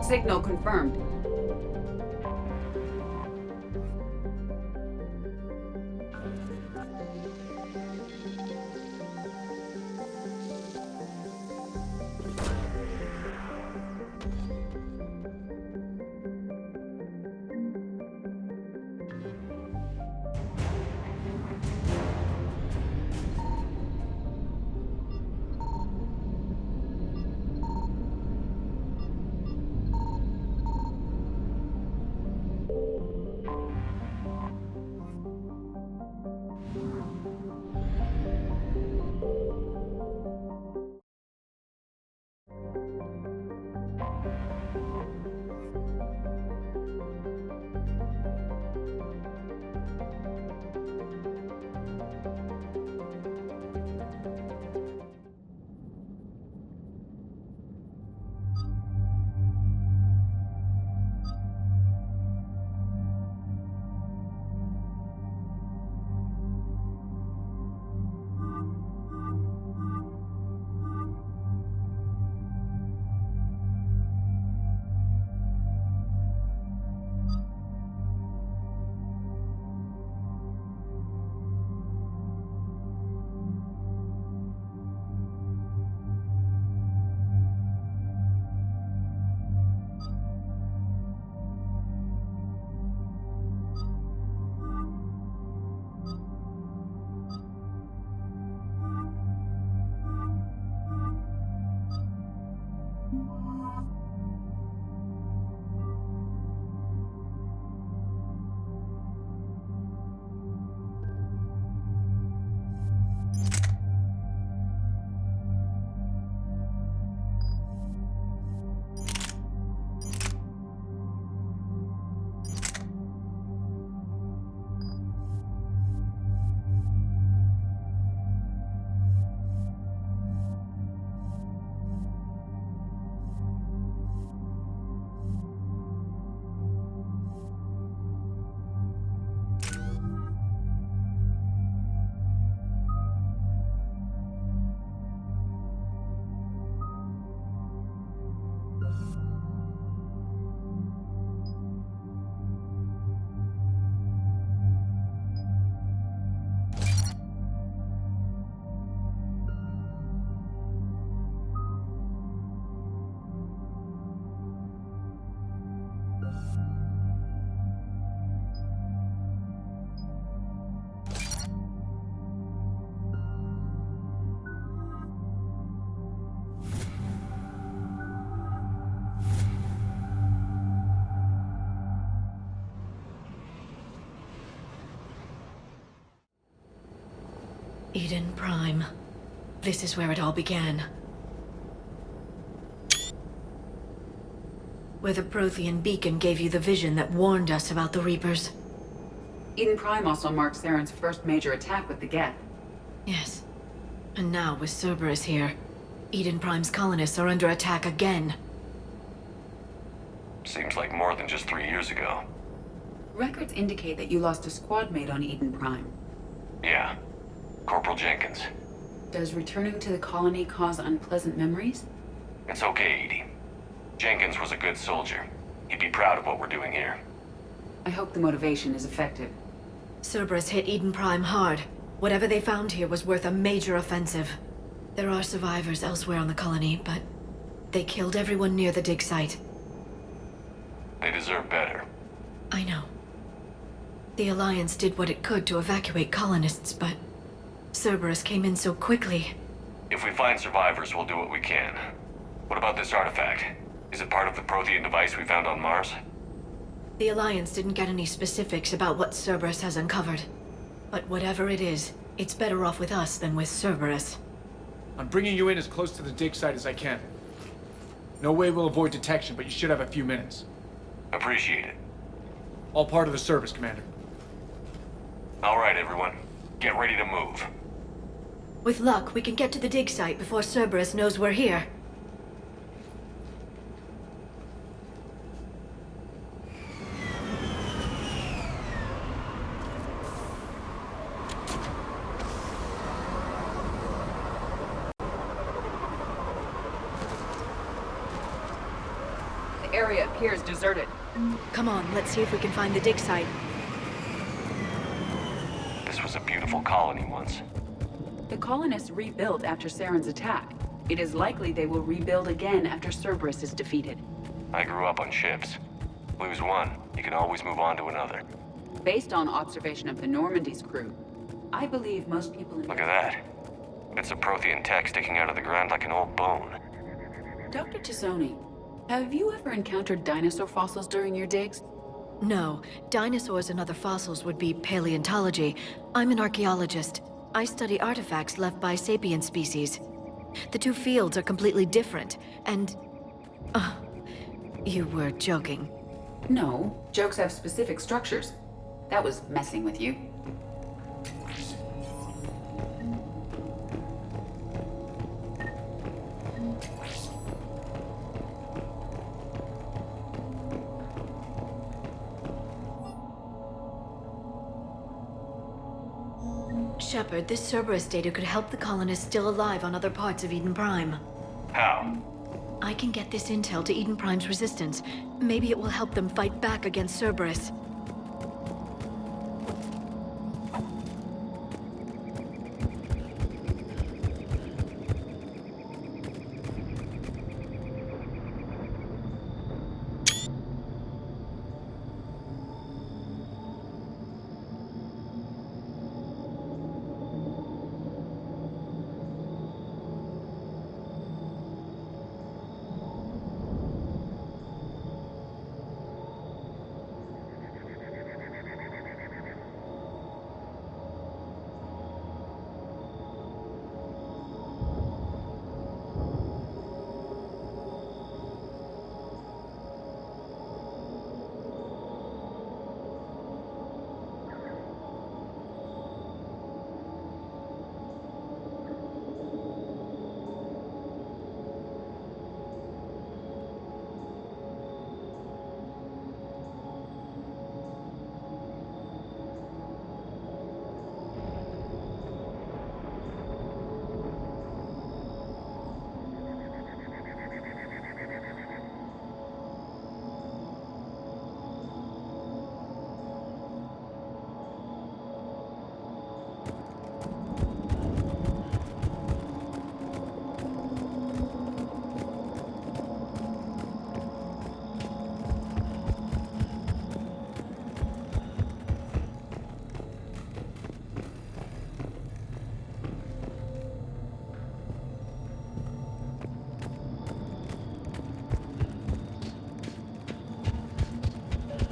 Signal confirmed. Eden Prime. This is where it all began. Where the Prothean beacon gave you the vision that warned us about the Reapers. Eden Prime also marks Theron's first major attack with the Geth. Yes. And now, with Cerberus here, Eden Prime's colonists are under attack again. Seems like more than just 3 years ago. Records indicate that you lost a squad mate on Eden Prime. Yeah. Corporal Jenkins. Does returning to the colony cause unpleasant memories? It's okay, Edie. Jenkins was a good soldier. He'd be proud of what we're doing here. I hope the motivation is effective. Cerberus hit Eden Prime hard. Whatever they found here was worth a major offensive. There are survivors elsewhere on the colony, but they killed everyone near the dig site. They deserve better. I know. The Alliance did what it could to evacuate colonists, but Cerberus came in so quickly. If we find survivors, we'll do what we can. What about this artifact? Is it part of the Prothean device we found on Mars? The Alliance didn't get any specifics about what Cerberus has uncovered. But whatever it is, it's better off with us than with Cerberus. I'm bringing you in as close to the dig site as I can. No way we'll avoid detection, but you should have a few minutes. Appreciate it. All part of the service, Commander. All right, everyone. Get ready to move. With luck, we can get to the dig site before Cerberus knows we're here. The area appears deserted. Come on, let's see if we can find the dig site. This was a beautiful colony once. The colonists rebuilt after Saren's attack. It is likely they will rebuild again after Cerberus is defeated. I grew up on ships. Lose one, you can always move on to another. Based on observation of the Normandy's crew, I believe most people in Look at that. Bits of Prothean tech sticking out of the ground like an old bone. Dr. Tisoni, have you ever encountered dinosaur fossils during your digs? No, dinosaurs and other fossils would be paleontology. I'm an archaeologist. I study artifacts left by sapient species. The two fields are completely different, and... you were joking. No, jokes have specific structures. That was messing with you. Shepard, this Cerberus data could help the colonists still alive on other parts of Eden Prime. How? I can get this intel to Eden Prime's resistance. Maybe it will help them fight back against Cerberus.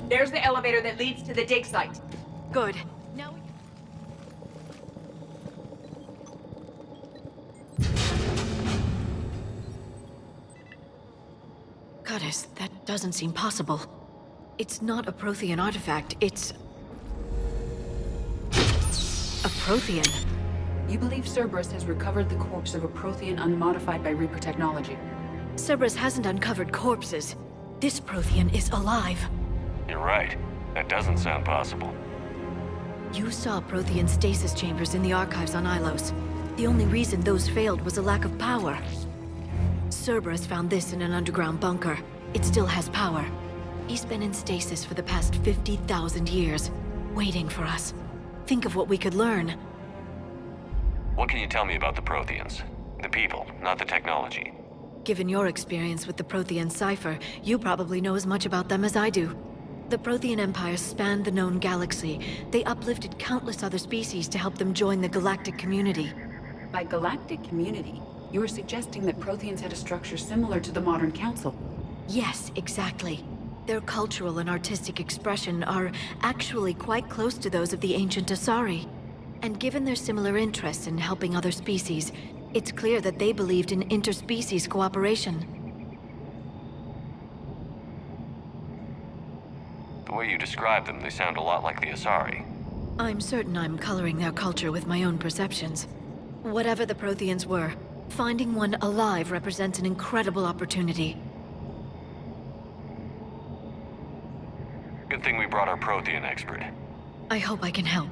There's the elevator that leads to the dig site. Good. Now we... Goddess, that doesn't seem possible. It's not a Prothean artifact, it's... a Prothean. You believe Cerberus has recovered the corpse of a Prothean unmodified by Reaper technology. Cerberus hasn't uncovered corpses. This Prothean is alive. You're right. That doesn't sound possible. You saw Prothean stasis chambers in the archives on Ilos. The only reason those failed was a lack of power. Cerberus found this in an underground bunker. It still has power. He's been in stasis for the past 50,000 years, waiting for us. Think of what we could learn. What can you tell me about the Protheans? The people, not the technology. Given your experience with the Prothean cipher, you probably know as much about them as I do. The Prothean Empire spanned the known galaxy. They uplifted countless other species to help them join the galactic community. By galactic community, you are suggesting that Protheans had a structure similar to the modern council. Yes, exactly. Their cultural and artistic expression are actually quite close to those of the ancient Asari. And given their similar interests in helping other species, it's clear that they believed in interspecies cooperation. The way you describe them, they sound a lot like the Asari. I'm certain I'm coloring their culture with my own perceptions. Whatever the Protheans were, finding one alive represents an incredible opportunity. Good thing we brought our Prothean expert. I hope I can help.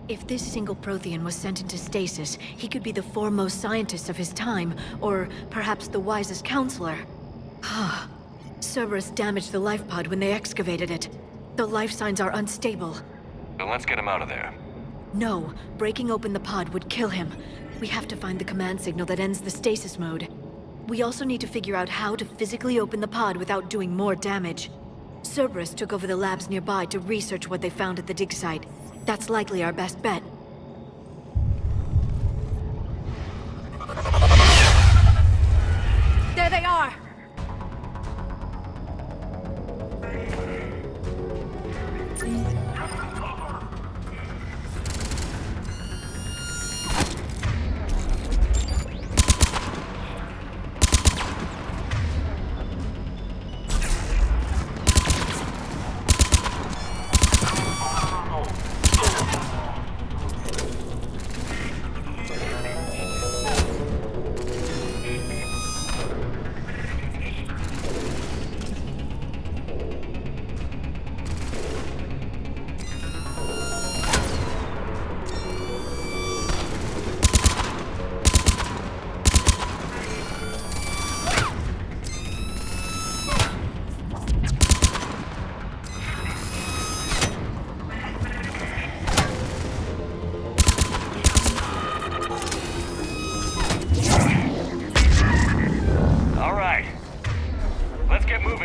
If this single Prothean was sent into stasis, he could be the foremost scientist of his time, or perhaps the wisest counselor. Cerberus damaged the life pod when they excavated it. The life signs are unstable. Then let's get him out of there. No, breaking open the pod would kill him. We have to find the command signal that ends the stasis mode. We also need to figure out how to physically open the pod without doing more damage. Cerberus took over the labs nearby to research what they found at the dig site. That's likely our best bet. There they are!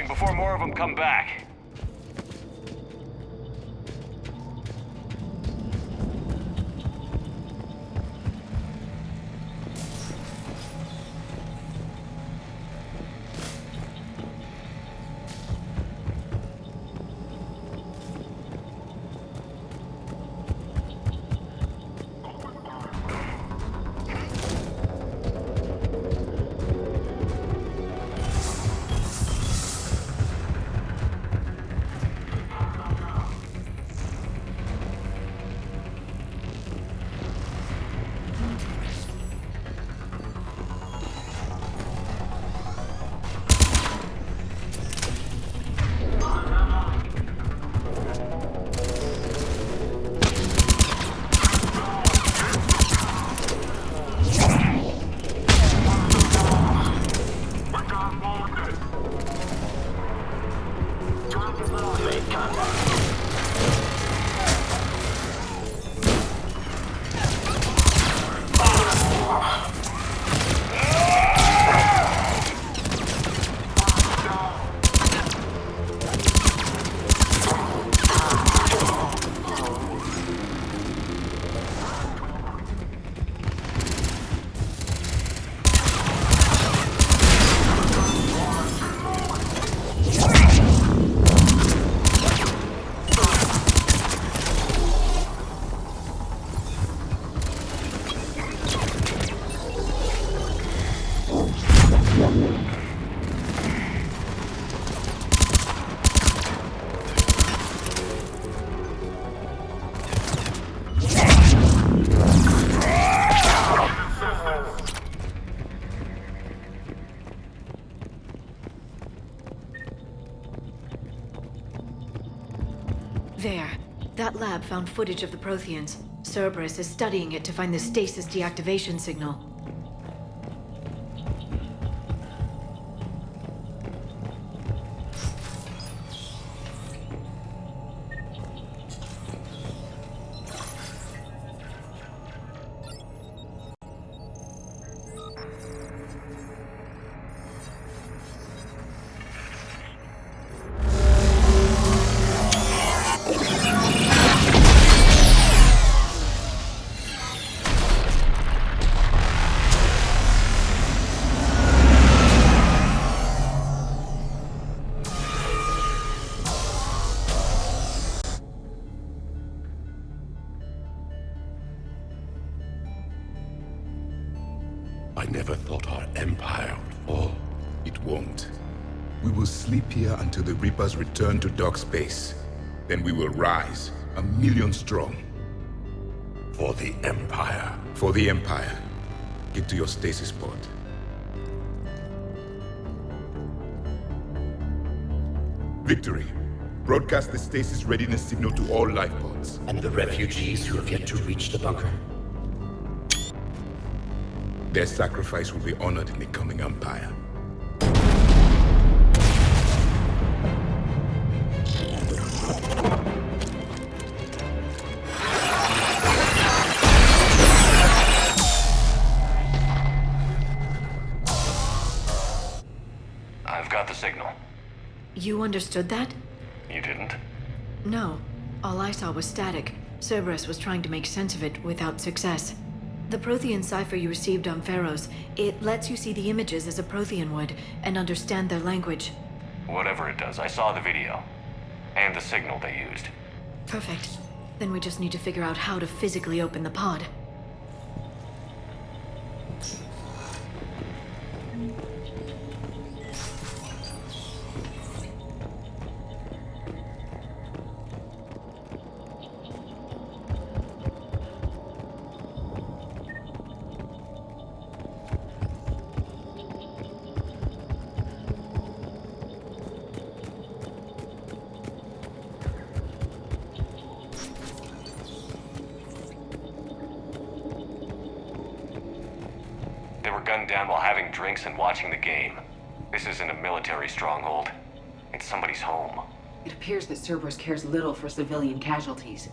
Before more of them come back. There. That lab found footage of the Protheans. Cerberus is studying it to find the stasis deactivation signal. I never thought our empire would fall. It won't. We will sleep here until the Reapers return to dark space. Then we will rise, 1,000,000 strong. For the empire. For the Empire. Get to your stasis pod. Victory. Broadcast the stasis readiness signal to all life pods. And the refugees who have yet to reach the bunker. Their sacrifice will be honored in the coming Empire. I've got the signal. You understood that? You didn't? No. All I saw was static. Cerberus was trying to make sense of it without success. The Prothean cipher you received on Pharaohs, it lets you see the images as a Prothean would, and understand their language. Whatever it does, I saw the video. And the signal they used. Perfect. Then we just need to figure out how to physically open the pod. They were gunned down while having drinks and watching the game. This isn't a military stronghold. It's somebody's home. It appears that Cerberus cares little for civilian casualties.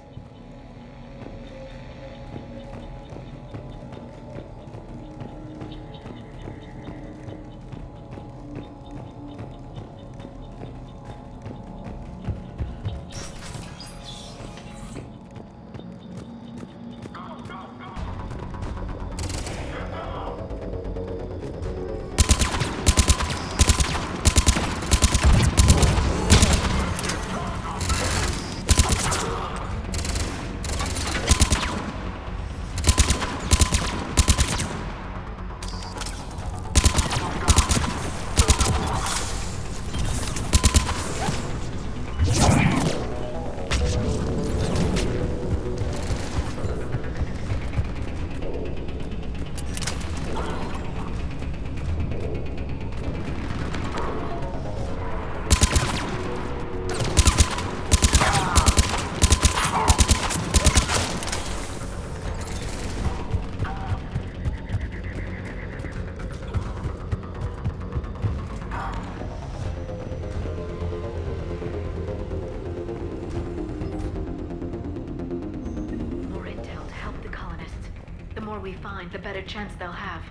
We find, the better chance they'll have.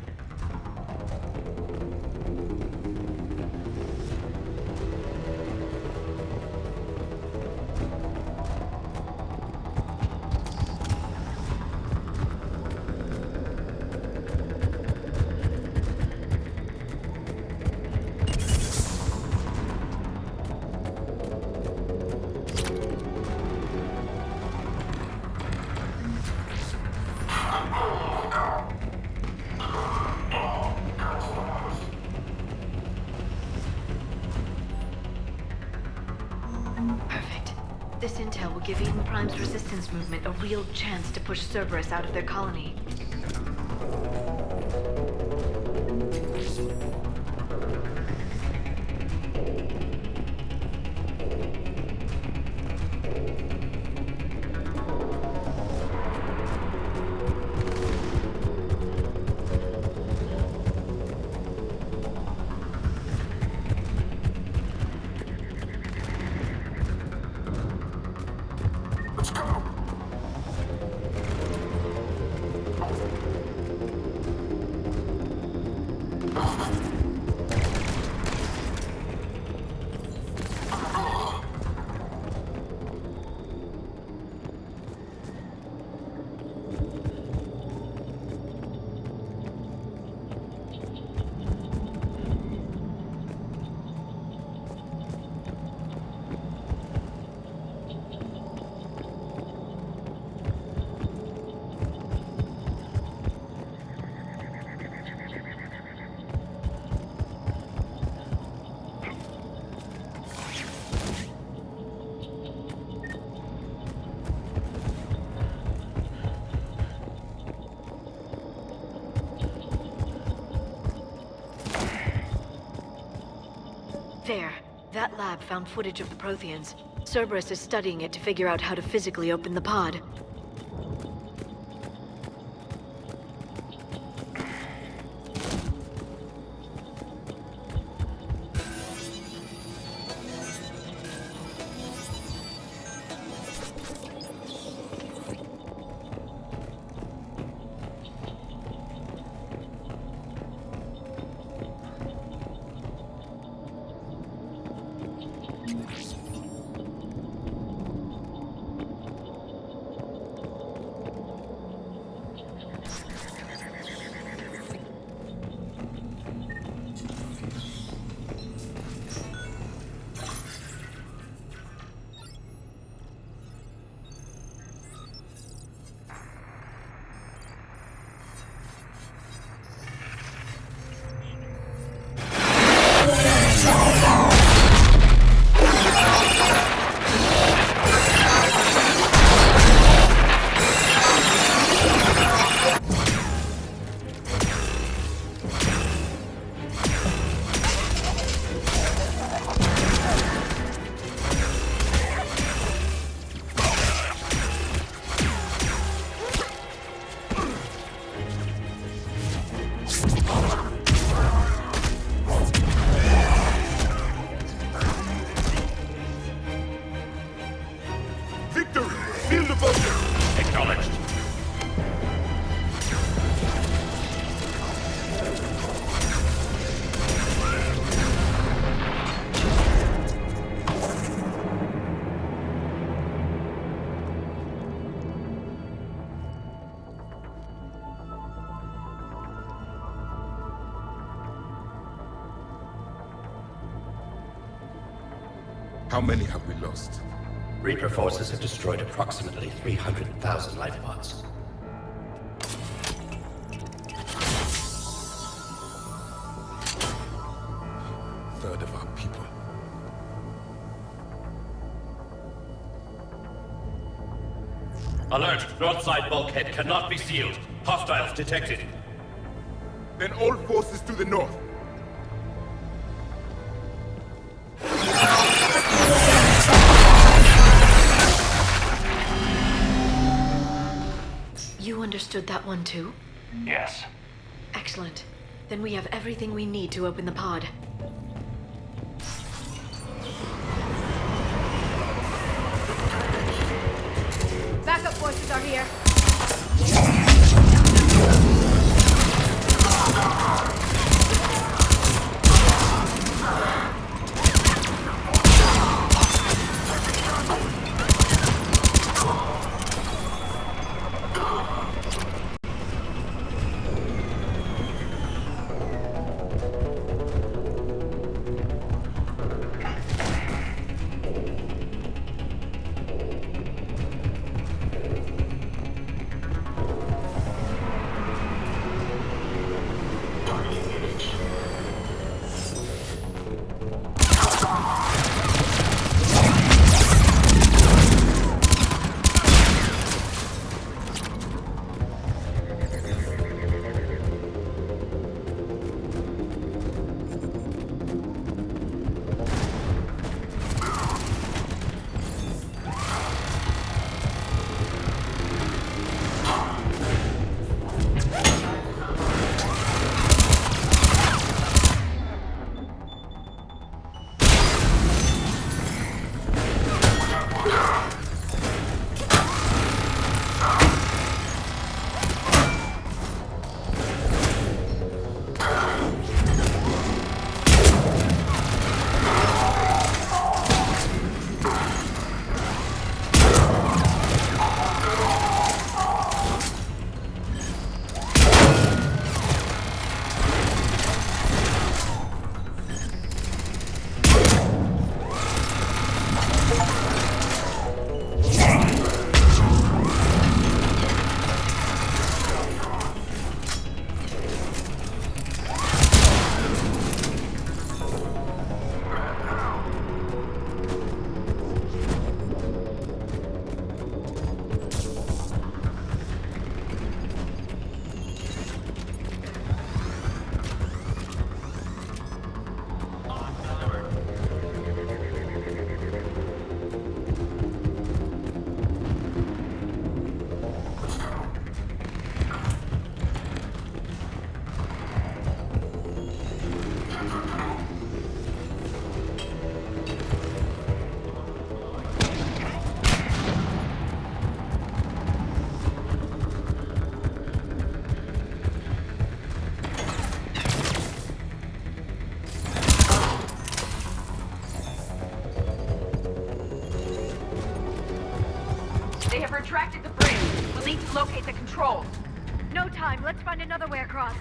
Perfect. This intel will give Eden Prime's resistance movement a real chance to push Cerberus out of their colony. There. That lab found footage of the Protheans. Cerberus is studying it to figure out how to physically open the pod. How many have we lost? Reaper forces have destroyed approximately 300,000 life pods. Third of our people. Alert! Broadside bulkhead cannot be sealed. Hostiles detected. Then all forces to the north. You understood that one too? Yes. Excellent. Then we have everything we need to open the pod. Backup forces are here. They have retracted the bridge. We'll need to locate the controls. No time. Let's find another way across.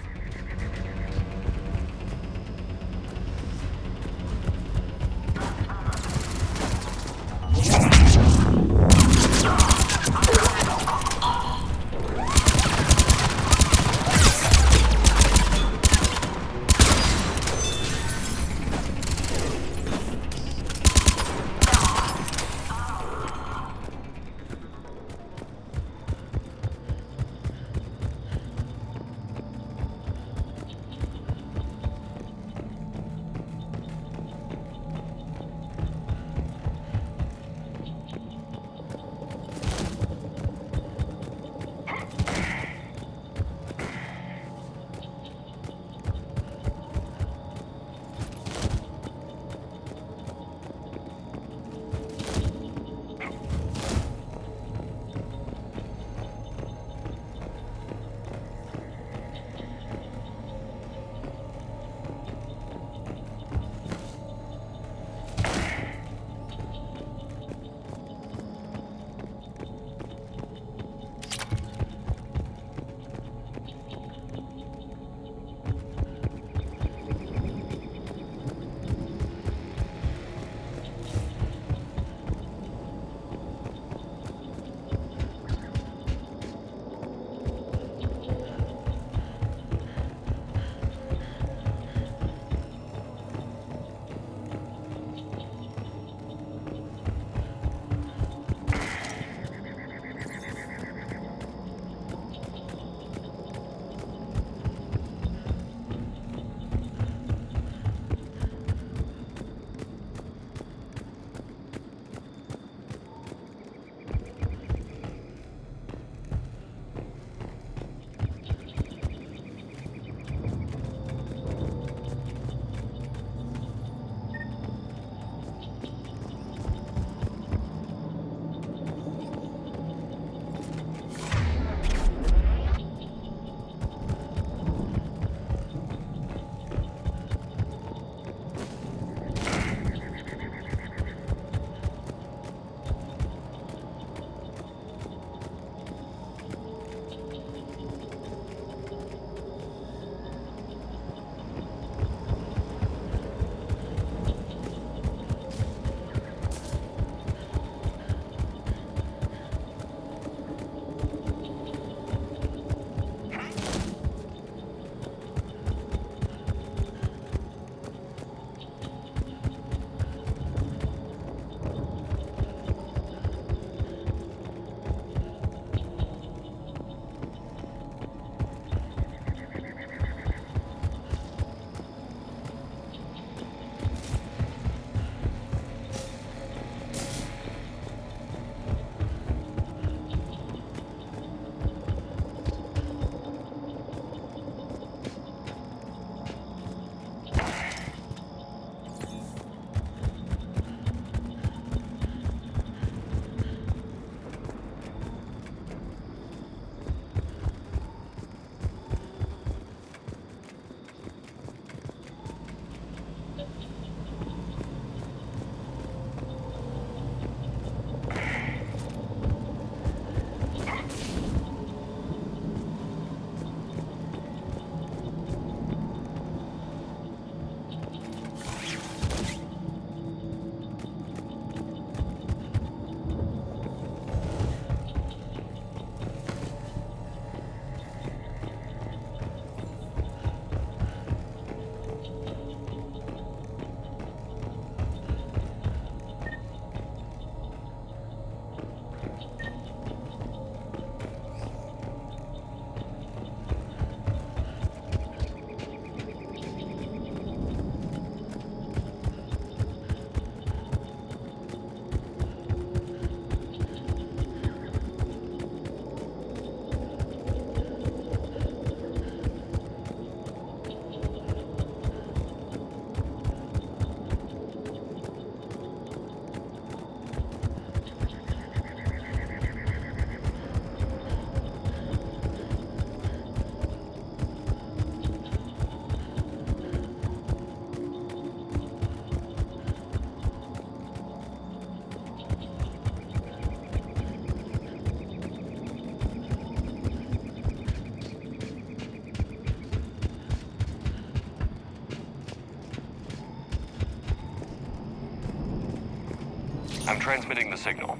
I'm transmitting the signal.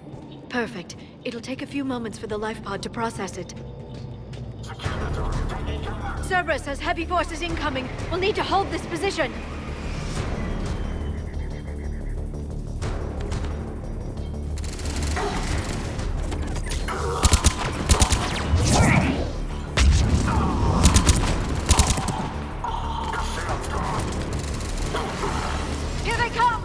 Perfect. It'll take a few moments for the life pod to process it. Cerberus has heavy forces incoming. We'll need to hold this position. Here they come!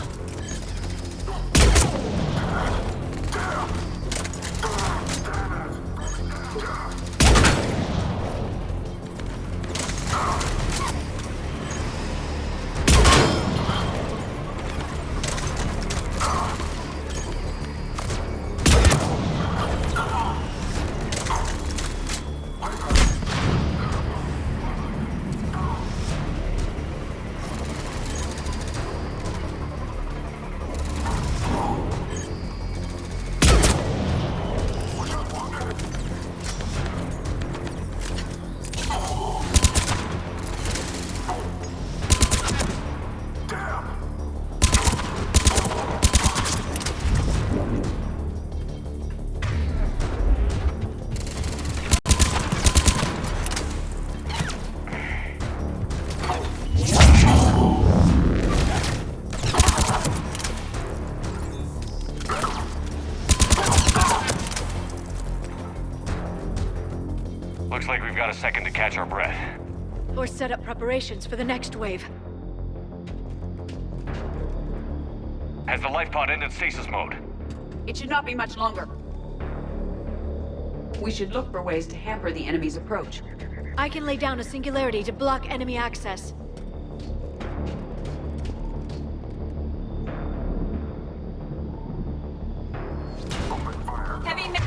Looks like we've got a second to catch our breath. Or set up preparations for the next wave. Has the life pod ended stasis mode? It should not be much longer. We should look for ways to hamper the enemy's approach. I can lay down a singularity to block enemy access. Heavy mech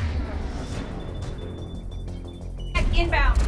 inbound.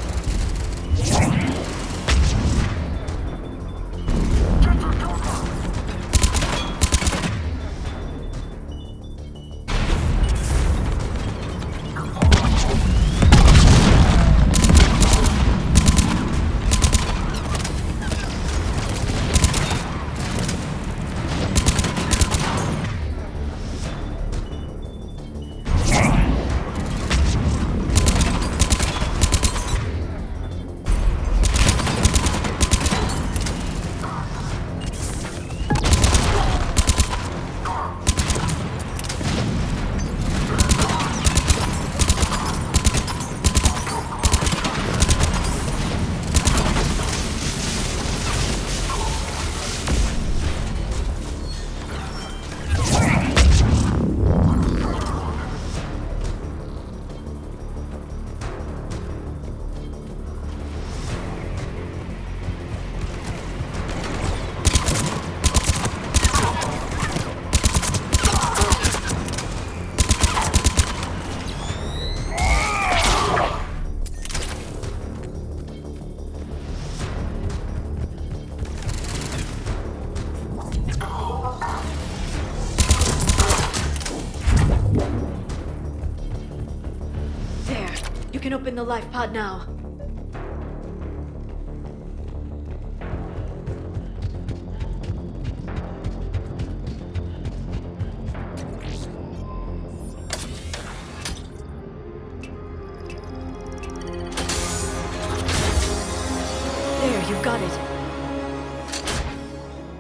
You can open the life pod now. There, you've got it.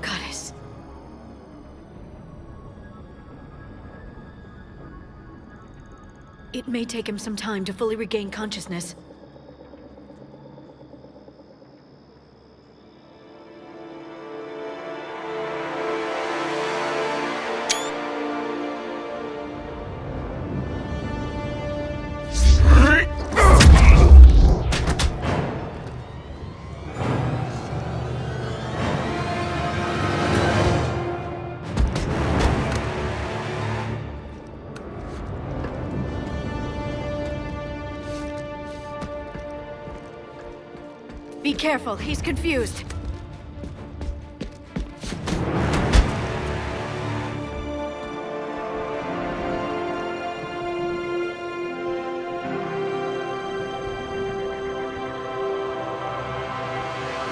Goddess. It may take him some time to fully regain consciousness. Be careful, he's confused.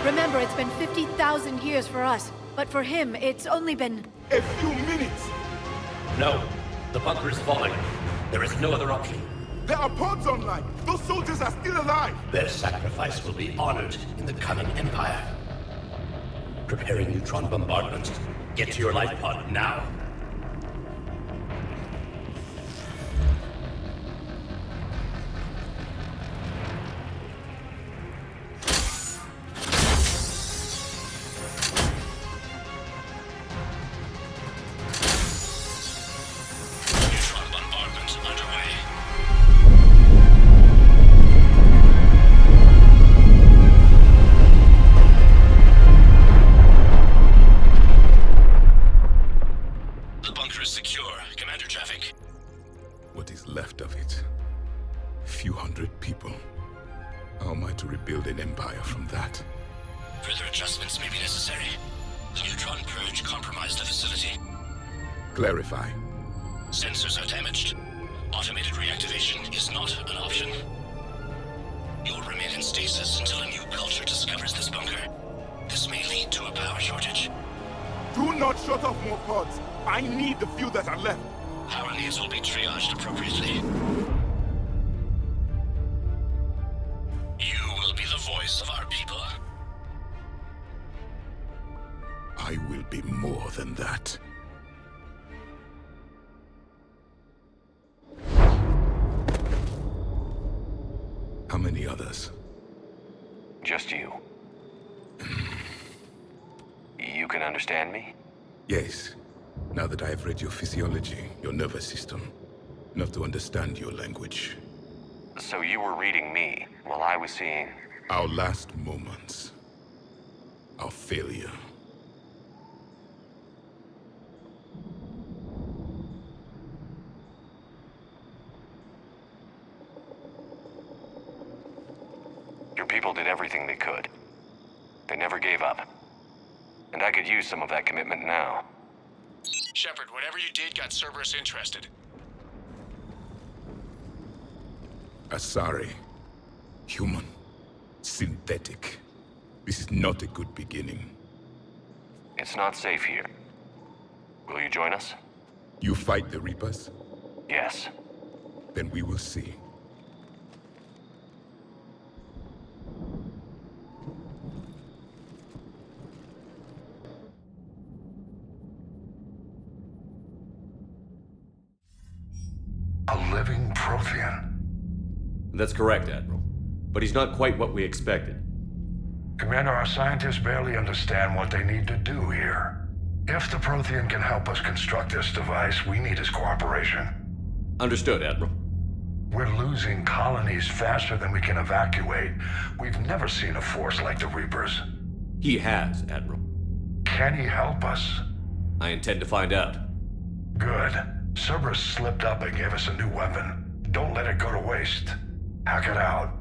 Remember, it's been 50,000 years for us, but for him, it's only been... A few minutes! No, The bunker is falling. There is no other option. There are pods online! Those soldiers are still alive! Their sacrifice will be honored in the coming Empire. Preparing neutron bombardment. Get to your life pod now. Neutron bombardment underway. The bunker is secure. Commander traffic. What is left of it? A few hundred people. How am I to rebuild an empire from that? Further adjustments may be necessary. The neutron purge compromised the facility. Clarify. Sensors are damaged. Automated reactivation is not an option. You'll remain in stasis until a new culture discovers this bunker. This may lead to a power shortage. Do not shut off more pods! I need the few that are left! Power needs will be triaged appropriately. You will be the voice of our people. I will be more than that. How many others? Just you. You can understand me? Yes. Now that I have read your physiology, your nervous system, enough to understand your language. So you were reading me while I was seeing... Our last moments. Our failure. Your people did everything they could. They never gave up. And I could use some of that commitment now. Shepard, whatever you did got Cerberus interested. Asari. Human. Synthetic. This is not a good beginning. It's not safe here. Will you join us? You fight the Reapers? Yes. Then we will see. A living Prothean. That's correct, Admiral. But he's not quite what we expected. Commander, our scientists barely understand what they need to do here. If the Prothean can help us construct this device, we need his cooperation. Understood, Admiral. We're losing colonies faster than we can evacuate. We've never seen a force like the Reapers. He has, Admiral. Can he help us? I intend to find out. Good. Cerberus slipped up and gave us a new weapon. Don't let it go to waste. Hack it out.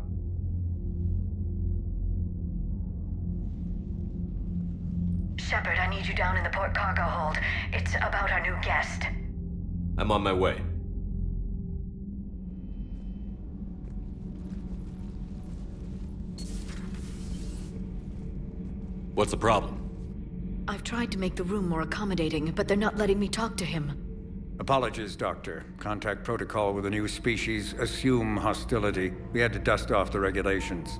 Shepard, I need you down in the port cargo hold. It's about our new guest. I'm on my way. What's the problem? I've tried to make the room more accommodating, but they're not letting me talk to him. Apologies, Doctor. Contact protocol with a new species. Assume hostility. We had to dust off the regulations.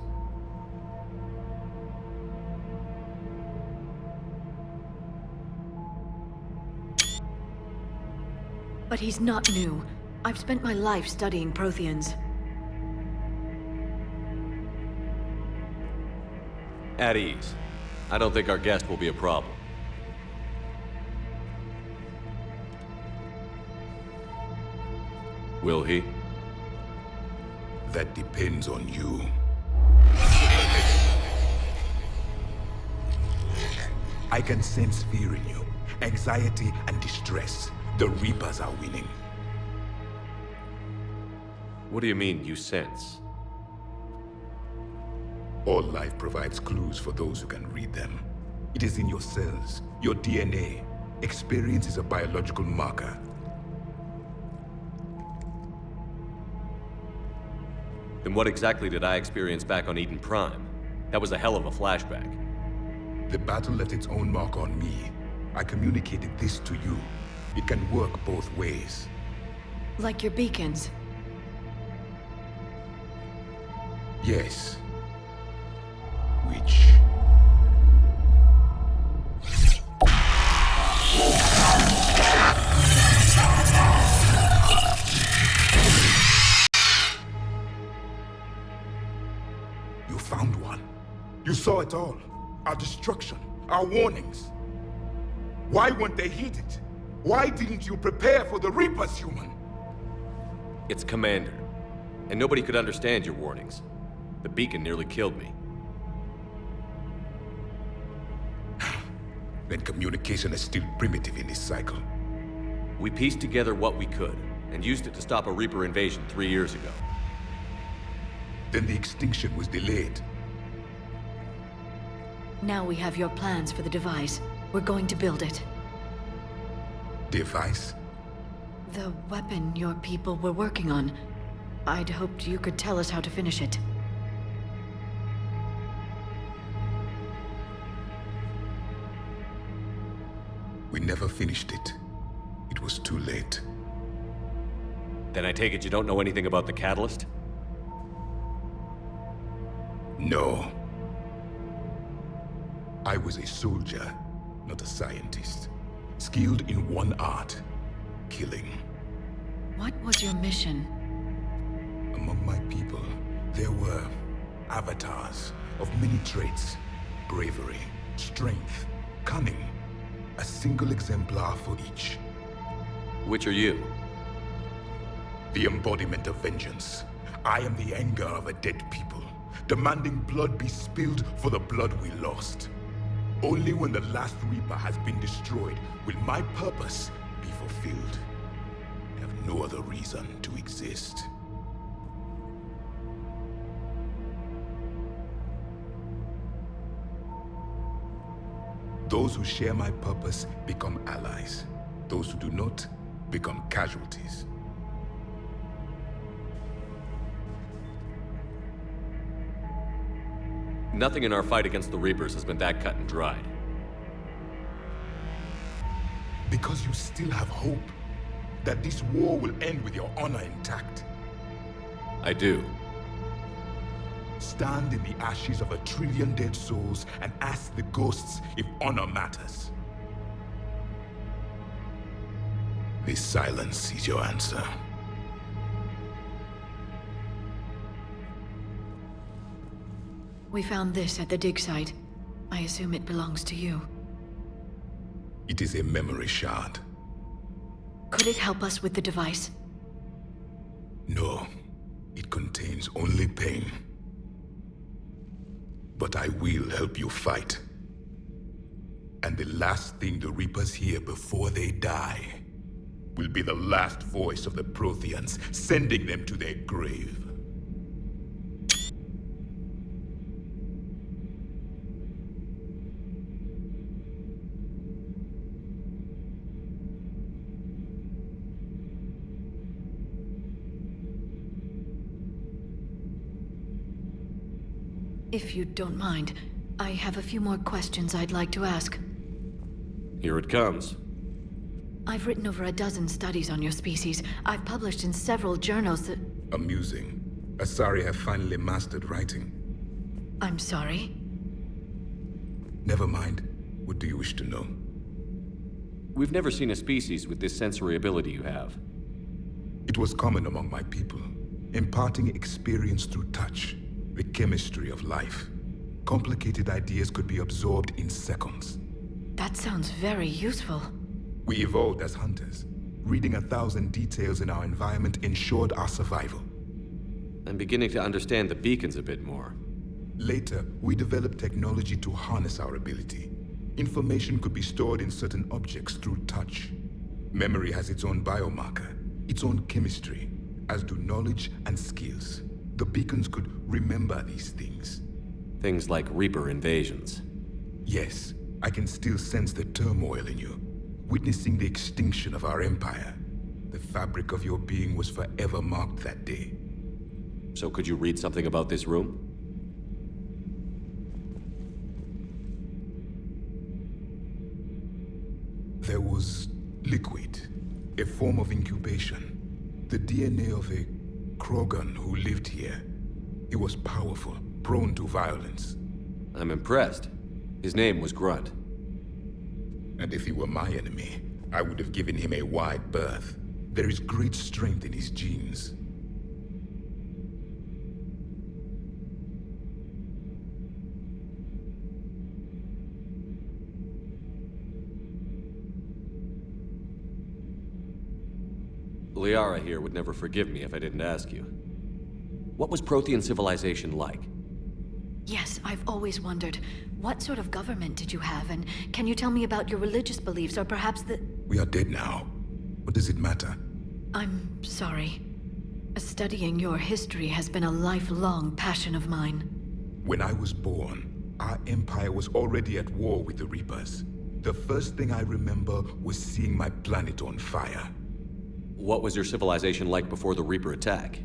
But he's not new. I've spent my life studying Protheans. At ease. I don't think our guest will be a problem. Will he? That depends on you. I can sense fear in you, anxiety and distress. The Reapers are winning. What do you mean, you sense? All life provides clues for those who can read them. It is in your cells, your DNA. Experience is a biological marker. Then what exactly did I experience back on Eden Prime? That was a hell of a flashback. The battle left its own mark on me. I communicated this to you. It can work both ways. Like your beacons. Yes. Which... You found one. You saw it all. Our destruction, our warnings. Why weren't they heeded? Why didn't you prepare for the Reapers, human? It's Commander. And nobody could understand your warnings. The beacon nearly killed me. Then communication is still primitive in this cycle. We pieced together what we could, and used it to stop a Reaper invasion 3 years ago. Then the extinction was delayed. Now we have your plans for the device. We're going to build it. Device? The weapon your people were working on. I'd hoped you could tell us how to finish it. We never finished it. It was too late. Then I take it you don't know anything about the catalyst? No. I was a soldier, not a scientist. Skilled in one art, killing. What was your mission? Among my people, there were avatars of many traits. Bravery, strength, cunning. A single exemplar for each. Which are you? The embodiment of vengeance. I am the anger of a dead people, demanding blood be spilled for the blood we lost. Only when the last Reaper has been destroyed will my purpose be fulfilled. I have no other reason to exist. Those who share my purpose become allies. Those who do not become casualties. Nothing in our fight against the Reapers has been that cut and dried. Because you still have hope that this war will end with your honor intact. I do. Stand in the ashes of 1 trillion dead souls and ask the ghosts if honor matters. This silence is your answer. We found this at the dig site. I assume it belongs to you. It is a memory shard. Could it help us with the device? No. It contains only pain. But I will help you fight. And the last thing the Reapers hear before they die will be the last voice of the Protheans, sending them to their grave. If you don't mind, I have a few more questions I'd like to ask. Here it comes. I've written over a dozen studies on your species. I've published in several journals that... Amusing. Asari have finally mastered writing. I'm sorry? Never mind. What do you wish to know? We've never seen a species with this sensory ability you have. It was common among my people, imparting experience through touch. The chemistry of life. Complicated ideas could be absorbed in seconds. That sounds very useful. We evolved as hunters. Reading 1,000 details in our environment ensured our survival. I'm beginning to understand the beacons a bit more. Later, we developed technology to harness our ability. Information could be stored in certain objects through touch. Memory has its own biomarker, its own chemistry, as do knowledge and skills. The beacons could remember these things. Things like Reaper invasions. Yes, I can still sense the turmoil in you, witnessing the extinction of our empire. The fabric of your being was forever marked that day. So could you read something about this room? There was liquid, a form of incubation. The DNA of a Krogan who lived here. He was powerful, prone to violence. I'm impressed. His name was Grunt. And if he were my enemy, I would have given him a wide berth. There is great strength in his genes. Liara here would never forgive me if I didn't ask you. What was Prothean civilization like? Yes, I've always wondered. What sort of government did you have, and can you tell me about your religious beliefs, or perhaps the... We are dead now. What does it matter? I'm sorry. Studying your history has been a lifelong passion of mine. When I was born, our empire was already at war with the Reapers. The first thing I remember was seeing my planet on fire. What was your civilization like before the Reaper attack?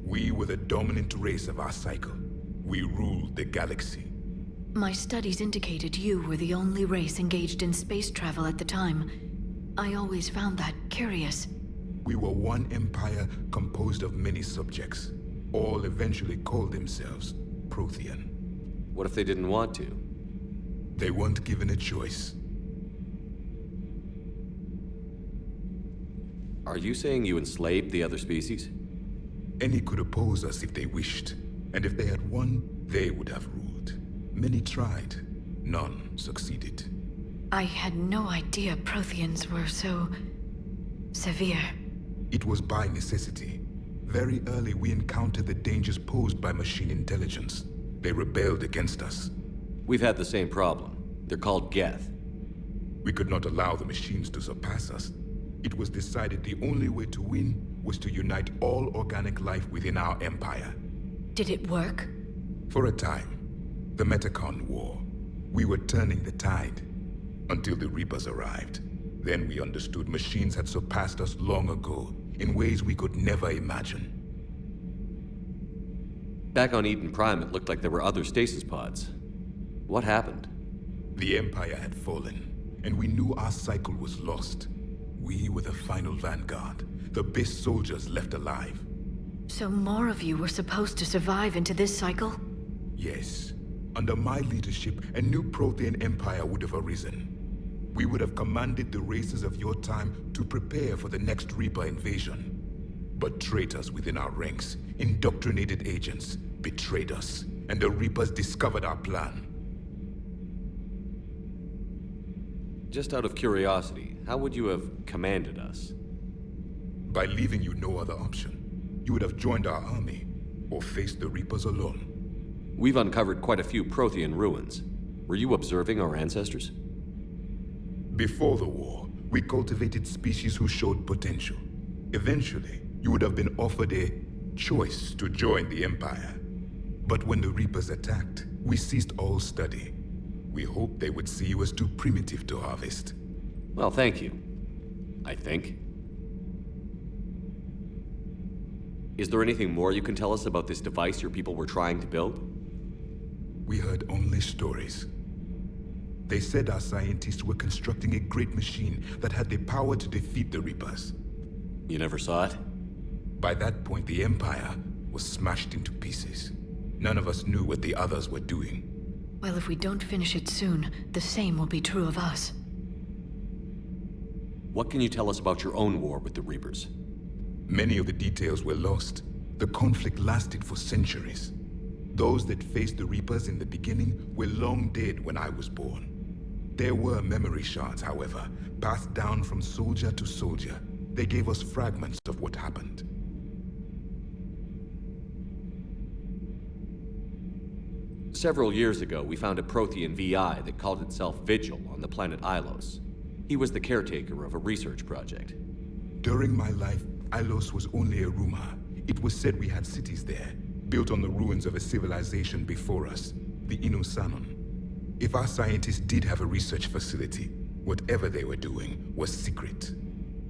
We were the dominant race of our cycle. We ruled the galaxy. My studies indicated you were the only race engaged in space travel at the time. I always found that curious. We were one empire composed of many subjects. All eventually called themselves Prothean. What if they didn't want to? They weren't given a choice. Are you saying you enslaved the other species? Any could oppose us if they wished. And if they had won, they would have ruled. Many tried. None succeeded. I had no idea Protheans were so... severe. It was by necessity. Very early we encountered the dangers posed by machine intelligence. They rebelled against us. We've had the same problem. They're called Geth. We could not allow the machines to surpass us. It was decided the only way to win was to unite all organic life within our empire. Did it work? For a time. The Metacon War. We were turning the tide. Until the Reapers arrived. Then we understood machines had surpassed us long ago, in ways we could never imagine. Back on Eden Prime, it looked like there were other stasis pods. What happened? The Empire had fallen, and we knew our cycle was lost. We were the final vanguard, the best soldiers left alive. So more of you were supposed to survive into this cycle? Yes. Under my leadership, a new Prothean empire would have arisen. We would have commanded the races of your time to prepare for the next Reaper invasion. But traitors within our ranks, indoctrinated agents, betrayed us, and the Reapers discovered our plan. Just out of curiosity, how would you have commanded us? By leaving you no other option. You would have joined our army, or faced the Reapers alone. We've uncovered quite a few Prothean ruins. Were you observing our ancestors? Before the war, we cultivated species who showed potential. Eventually, you would have been offered a choice to join the Empire. But when the Reapers attacked, we ceased all study. We hoped they would see you as too primitive to harvest. Well, thank you. I think. Is there anything more you can tell us about this device your people were trying to build? We heard only stories. They said our scientists were constructing a great machine that had the power to defeat the Reapers. You never saw it? By that point, the Empire was smashed into pieces. None of us knew what the others were doing. Well, if we don't finish it soon, the same will be true of us. What can you tell us about your own war with the Reapers? Many of the details were lost. The conflict lasted for centuries. Those that faced the Reapers in the beginning were long dead when I was born. There were memory shards, however, passed down from soldier to soldier. They gave us fragments of what happened. Several years ago, we found a Prothean VI that called itself Vigil on the planet Ilos. He was the caretaker of a research project. During my life, Ilos was only a rumor. It was said we had cities there, built on the ruins of a civilization before us, the Inusanon. If our scientists did have a research facility, whatever they were doing was secret.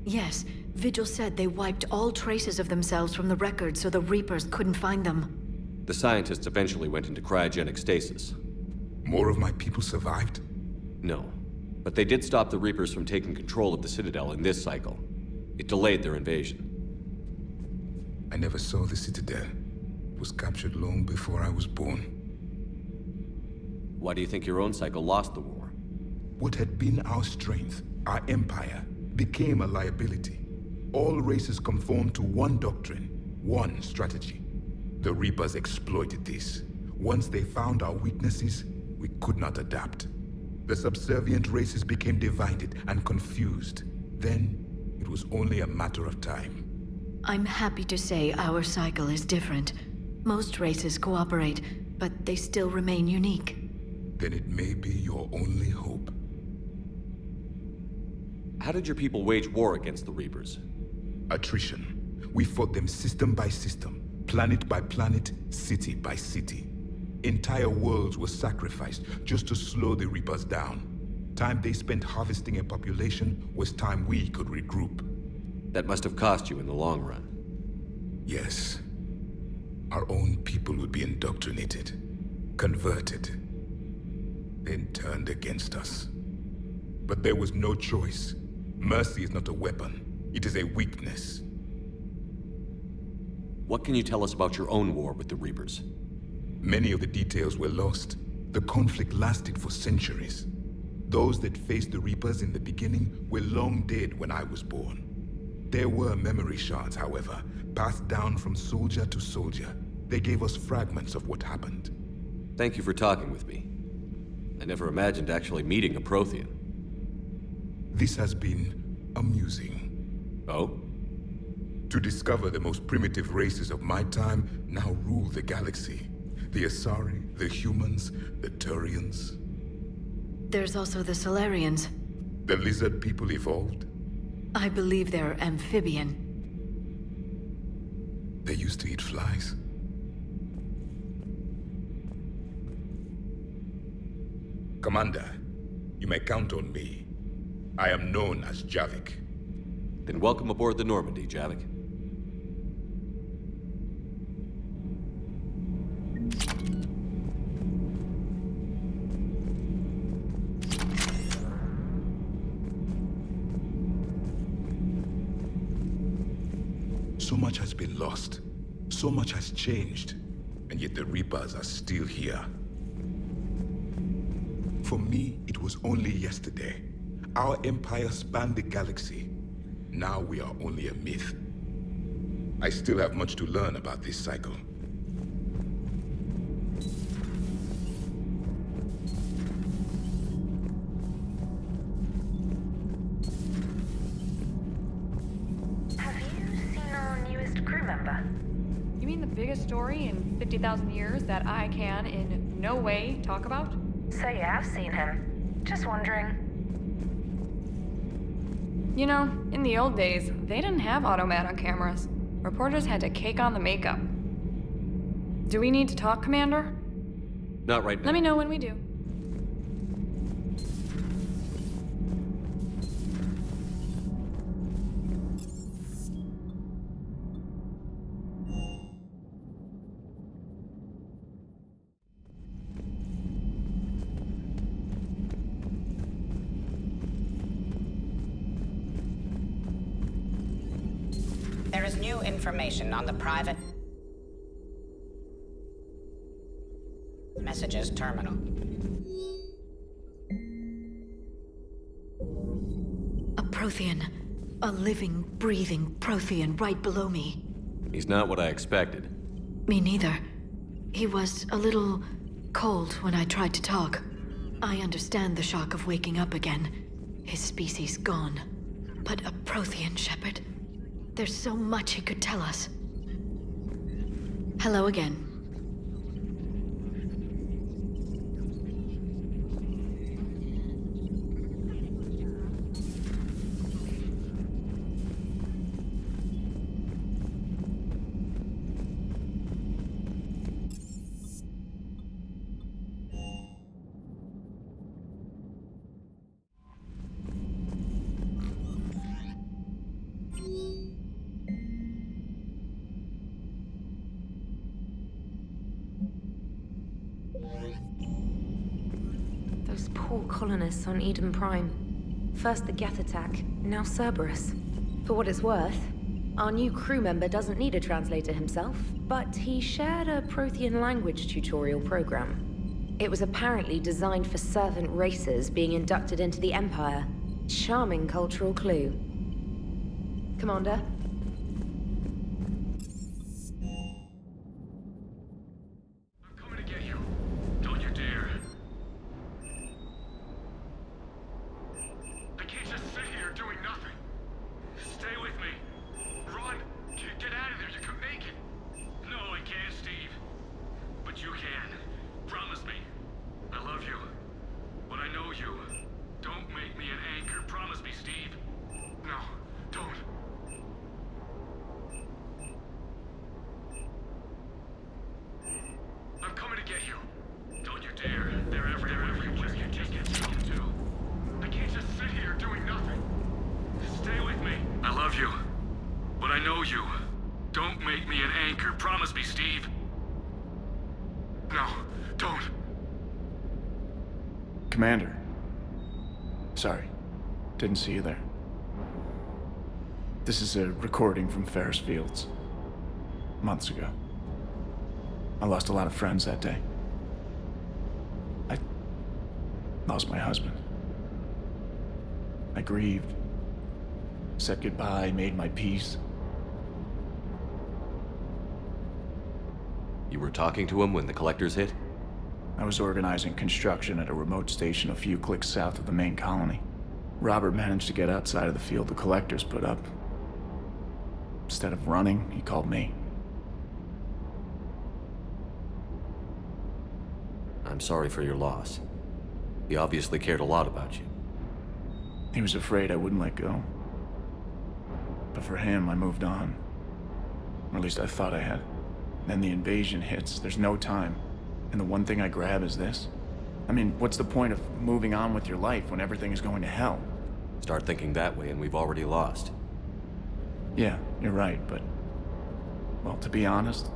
Yes, Vigil said they wiped all traces of themselves from the records so the Reapers couldn't find them. The scientists eventually went into cryogenic stasis. More of my people survived? No, but they did stop the Reapers from taking control of the Citadel in this cycle. It delayed their invasion. I never saw the Citadel. It was captured long before I was born. Why do you think your own cycle lost the war? What had been our strength, our empire, became a liability. All races conformed to one doctrine, one strategy. The Reapers exploited this. Once they found our weaknesses, we could not adapt. The subservient races became divided and confused. Then, it was only a matter of time. I'm happy to say our cycle is different. Most races cooperate, but they still remain unique. Then it may be your only hope. How did your people wage war against the Reapers? Attrition. We fought them system by system, planet by planet, city by city. Entire worlds were sacrificed just to slow the Reapers down. Time they spent harvesting a population was time we could regroup. That must have cost you in the long run. Yes. Our own people would be indoctrinated, converted, then turned against us. But there was no choice. Mercy is not a weapon. It is a weakness. What can you tell us about your own war with the Reapers? Many of the details were lost. The conflict lasted for centuries. Those that faced the Reapers in the beginning were long dead when I was born. There were memory shards, however, passed down from soldier to soldier. They gave us fragments of what happened. Thank you for talking with me. I never imagined actually meeting a Prothean. This has been amusing. Oh? To discover the most primitive races of my time now rule the galaxy. The Asari, the humans, the Turians. There's also the Solarians. The lizard people evolved? I believe they're amphibian. They used to eat flies. Commander, you may count on me. I am known as Javik. Then welcome aboard the Normandy, Javik. So much has been lost. So much has changed. And yet the Reapers are still here. For me, it was only yesterday. Our empire spanned the galaxy. Now we are only a myth. I still have much to learn about this cycle. Have you seen our newest crew member? You mean the biggest story in 50,000 years that I can in no way talk about? So you have seen him. Just wondering. You know, in the old days, they didn't have automat on cameras. Reporters had to cake on the makeup. Do we need to talk, Commander? Not right now. Let me know when we do. There is new information on the private messages terminal. A Prothean. A living, breathing Prothean right below me. He's not what I expected. Me neither. He was a little cold when I tried to talk. I understand the shock of waking up again. His species gone. But a Prothean, Shepard. There's so much he could tell us. Hello again. Those poor colonists on Eden Prime. First the Geth attack, now Cerberus. For what it's worth, Our new crew member doesn't need a translator himself, but he shared a Prothean language tutorial program. It was apparently designed for servant races being inducted into the Empire. Charming cultural clue. Commander? I'm coming to get you. Don't you dare. I can't just sit here doing nothing. Stay with me. Run! Get out of there, you can make it! No, I can't, Steve. But you can. Promise me. I love you. But I know you. Don't make me an anchor. Promise me, Steve. No, don't. I'm coming to get you. Don't you dare. They're everywhere. Just get something too. I can't just sit here doing nothing. Stay with me. I love you. But I know you. Don't make me an anchor. Promise me, Steve. No, don't. Commander. Sorry. Didn't see you there. This is a recording from Ferris Fields. Months ago. I lost a lot of friends that day. I lost my husband. I grieved. Said goodbye, made my peace. You were talking to him when the collectors hit? I was organizing construction at a remote station a few clicks south of the main colony. Robert managed to get outside of the field the collectors put up. Instead of running, he called me. I'm sorry for your loss. He obviously cared a lot about you. He was afraid I wouldn't let go. But for him, I moved on. Or at least I thought I had. Then the invasion hits, there's no time. And the one thing I grab is this. I mean, what's the point of moving on with your life when everything is going to hell? Start thinking that way and we've already lost. Yeah, you're right, but... well, to be honest,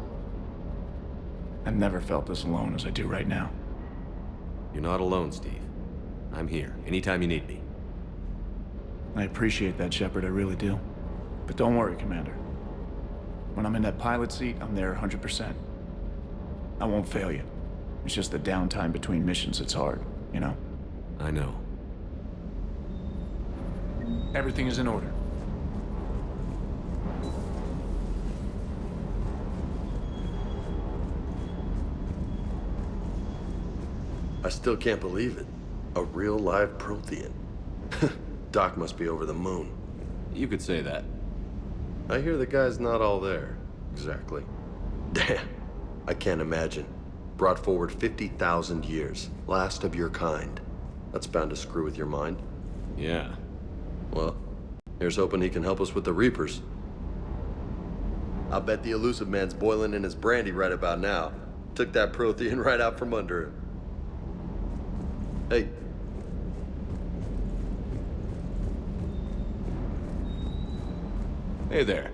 I've never felt this alone as I do right now. You're not alone, Steve. I'm here, anytime you need me. I appreciate that, Shepard, I really do. But don't worry, Commander. When I'm in that pilot seat, I'm there 100%. I won't fail you. It's just the downtime between missions that's hard, you know? I know. Everything is in order. I still can't believe it. A real live Prothean. Doc must be over the moon. You could say that. I hear the guy's not all there. Exactly. Damn. I can't imagine. Brought forward 50,000 years. Last of your kind. That's bound to screw with your mind. Yeah. Well, here's hoping he can help us with the Reapers. I'll bet the elusive man's boiling in his brandy right about now. Took that Prothean right out from under him. Hey. Hey there.